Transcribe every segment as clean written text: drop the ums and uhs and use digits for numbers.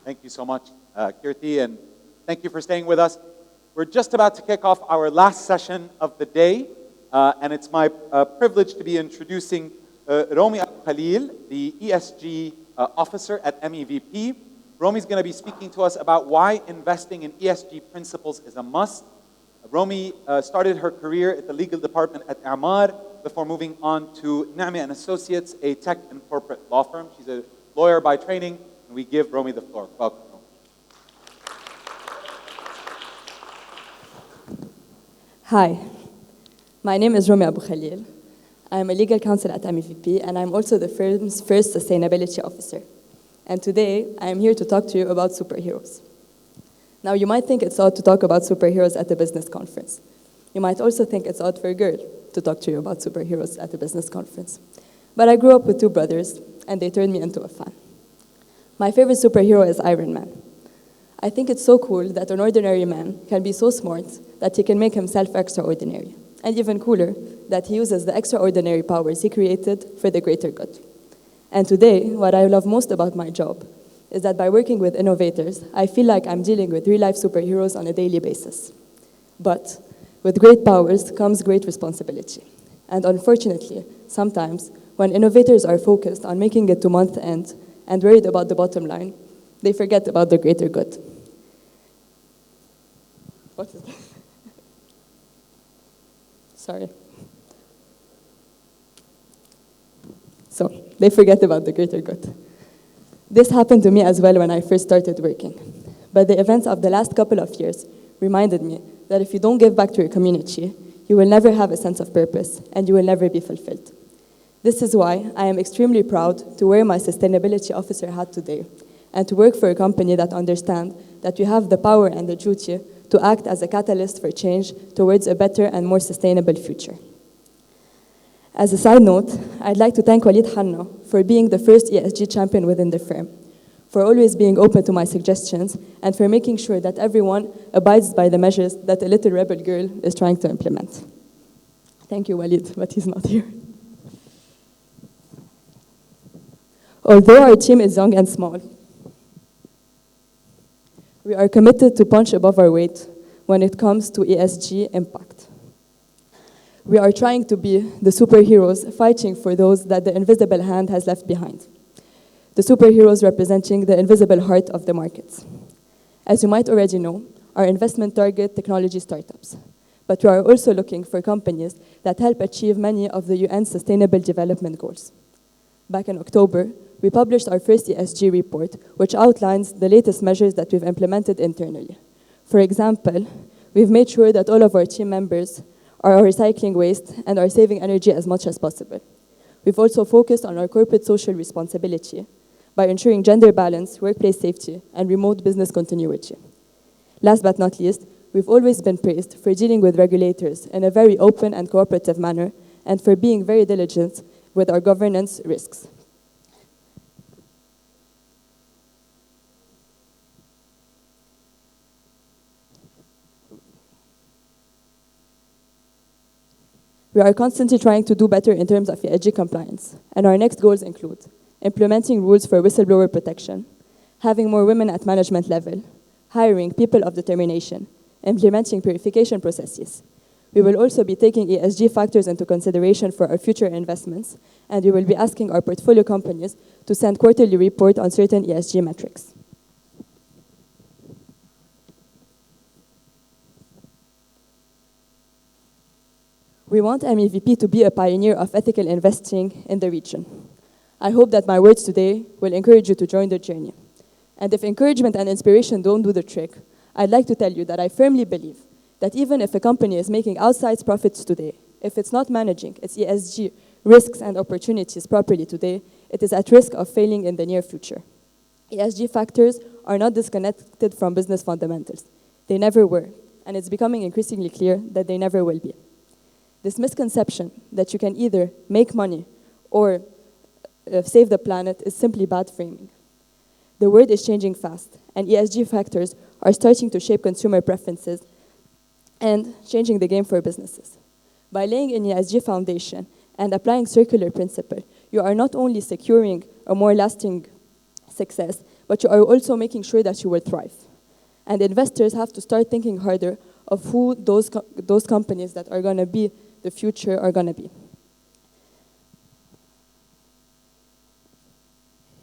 Thank you so much, Kirti, and thank you for staying with us. We're just about to kick off our last session of the day, and it's my privilege to be introducing Romy Abou Khalil, the ESG Officer at MEVP. Romy's going to be speaking to us about why investing in ESG principles is a must. Romy started her career at the legal department at Amar before moving on to Na'mi and Associates, a tech and corporate law firm. She's a lawyer by training, and we give Romy the floor. Welcome, Romy. Hi, my name is Romy Abou Khalil. I'm a legal counsel at MEVP, and I'm also the firm's first sustainability officer. And today, I am here to talk to you about superheroes. Now, you might think it's odd to talk about superheroes at a business conference. You might also think it's odd for a girl to talk to you about superheroes at a business conference. But I grew up with two brothers, and they turned me into a fan. My favorite superhero is Iron Man. I think it's so cool that an ordinary man can be so smart that he can make himself extraordinary. And even cooler, that he uses the extraordinary powers he created for the greater good. And today, what I love most about my job is that by working with innovators, I feel like I'm dealing with real-life superheroes on a daily basis. But with great powers comes great responsibility. And unfortunately, sometimes, when innovators are focused on making it to month end and worried about the bottom line, they forget about the greater good. What is that? Sorry. So, they forget about the greater good. This happened to me as well when I first started working. But the events of the last couple of years reminded me that if you don't give back to your community, you will never have a sense of purpose and you will never be fulfilled. This is why I am extremely proud to wear my sustainability officer hat today and to work for a company that understands that we have the power and the duty to act as a catalyst for change towards a better and more sustainable future. As a side note, I'd like to thank Walid Hanna for being the first ESG champion within the firm, for always being open to my suggestions, and for making sure that everyone abides by the measures that a little rebel girl is trying to implement. Thank you, Walid, but he's not here. Although our team is young and small, we are committed to punch above our weight when it comes to ESG impact. We are trying to be the superheroes fighting for those that the invisible hand has left behind. The superheroes representing the invisible heart of the markets. As you might already know, our investment target technology startups. But we are also looking for companies that help achieve many of the UN Sustainable Development Goals. Back in October, we published our first Esg Report, which outlines the latest measures that we've implemented internally. For example, we've made sure that all of our team members are recycling waste and are saving energy as much as possible. We've also focused on our corporate social responsibility by ensuring gender balance, workplace safety, and remote business continuity. Last but not least, we've always been praised for dealing with regulators in a very open and cooperative manner and for being very diligent with our governance risks. We are constantly trying to do better in terms of ESG compliance, and our next goals include implementing rules for whistleblower protection, having more women at management level, hiring people of determination, implementing purification processes. We will also be taking ESG factors into consideration for our future investments, and we will be asking our portfolio companies to send quarterly report on certain ESG metrics. We want MEVP to be a pioneer of ethical investing in the region. I hope that my words today will encourage you to join the journey. And if encouragement and inspiration don't do the trick, I'd like to tell you that I firmly believe that even if a company is making outsized profits today, if it's not managing its ESG risks and opportunities properly today, it is at risk of failing in the near future. ESG factors are not disconnected from business fundamentals. They never were, and it's becoming increasingly clear that they never will be. This misconception that you can either make money or save the planet is simply bad framing. The world is changing fast, and ESG factors are starting to shape consumer preferences and changing the game for businesses. By laying an ESG foundation and applying circular principle, you are not only securing a more lasting success, but you are also making sure that you will thrive. And investors have to start thinking harder of who those companies that are going to be the future are going to be.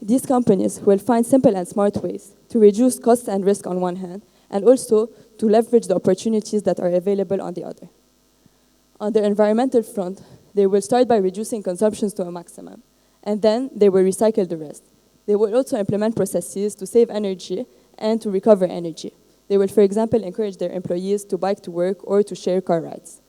These companies will find simple and smart ways to reduce costs and risk on one hand, and also to leverage the opportunities that are available on the other. On the environmental front, they will start by reducing consumptions to a maximum, and then they will recycle the rest. They will also implement processes to save energy and to recover energy. They will, for example, encourage their employees to bike to work or to share car rides.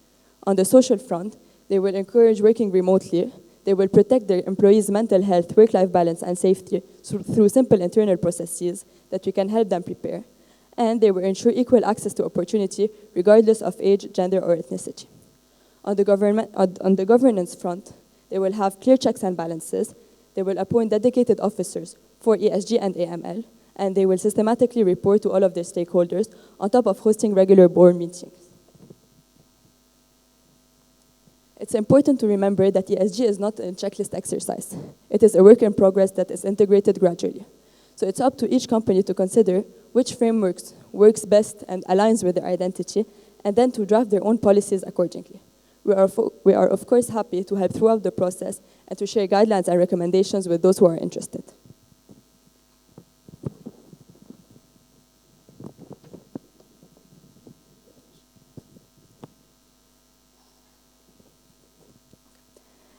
On the social front, they will encourage working remotely. They will protect their employees' mental health, work-life balance, and safety through simple internal processes that we can help them prepare. And they will ensure equal access to opportunity regardless of age, gender, or ethnicity. On the governance front, they will have clear checks and balances. They will appoint dedicated officers for ESG and AML, and they will systematically report to all of their stakeholders on top of hosting regular board meetings. It's important to remember that ESG is not a checklist exercise. It is a work in progress that is integrated gradually. So it's up to each company to consider which frameworks works best and aligns with their identity, and then to draft their own policies accordingly. We are of course happy to help throughout the process and to share guidelines and recommendations with those who are interested.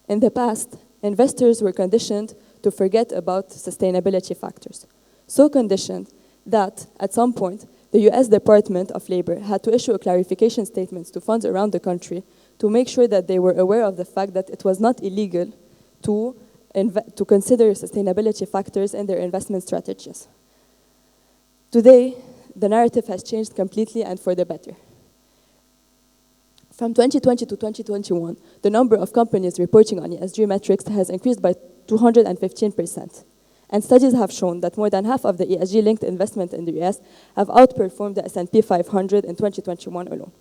In the past, investors were conditioned to forget about sustainability factors. So conditioned that, at some point, the US Department of Labor had to issue a clarification statements to funds around the country to make sure that they were aware of the fact that it was not illegal to consider sustainability factors in their investment strategies. Today, the narrative has changed completely and for the better. From 2020 to 2021, the number of companies reporting on ESG metrics has increased by 215%. And studies have shown that more than half of the ESG-linked investment in the US have outperformed the S&P 500 in 2021 alone.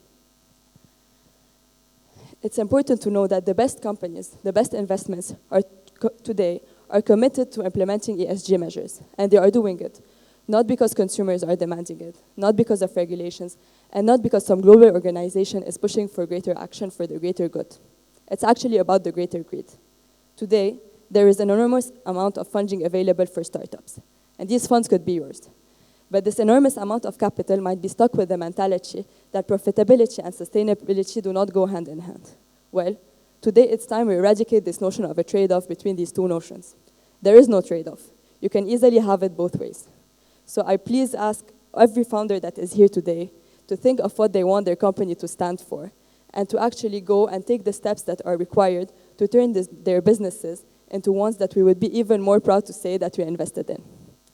It's important to know that the best companies, the best investments today are committed to implementing ESG measures, and they are doing it. Not because consumers are demanding it, not because of regulations, and not because some global organization is pushing for greater action for the greater good. It's actually about the greater greed. Today, there is an enormous amount of funding available for startups, and these funds could be yours. But this enormous amount of capital might be stuck with the mentality that profitability and sustainability do not go hand in hand. Well, today it's time we eradicate this notion of a trade-off between these two notions. There is no trade-off. You can easily have it both ways. So I please ask every founder that is here today to think of what they want their company to stand for, and to actually go and take the steps that are required to turn their businesses into ones that we would be even more proud to say that we invested in.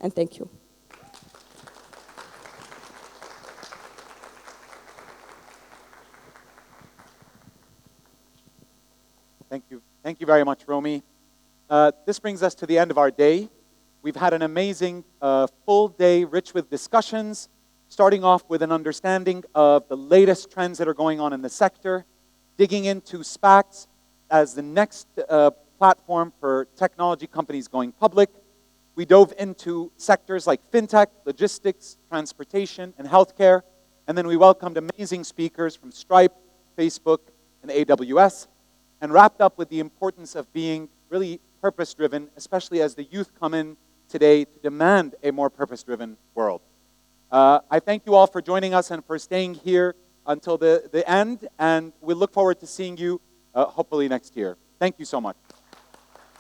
And thank you. Thank you. Thank you very much, Romy. This brings us to the end of our day. We've had an amazing full day rich with discussions, starting off with an understanding of the latest trends that are going on in the sector, digging into SPACs as the next platform for technology companies going public. We dove into sectors like fintech, logistics, transportation, and healthcare. And then we welcomed amazing speakers from Stripe, Facebook, and AWS, and wrapped up with the importance of being really purpose-driven, especially as the youth come in today to demand a more purpose-driven world. I thank you all for joining us and for staying here until the end, and we look forward to seeing you hopefully next year. Thank you so much.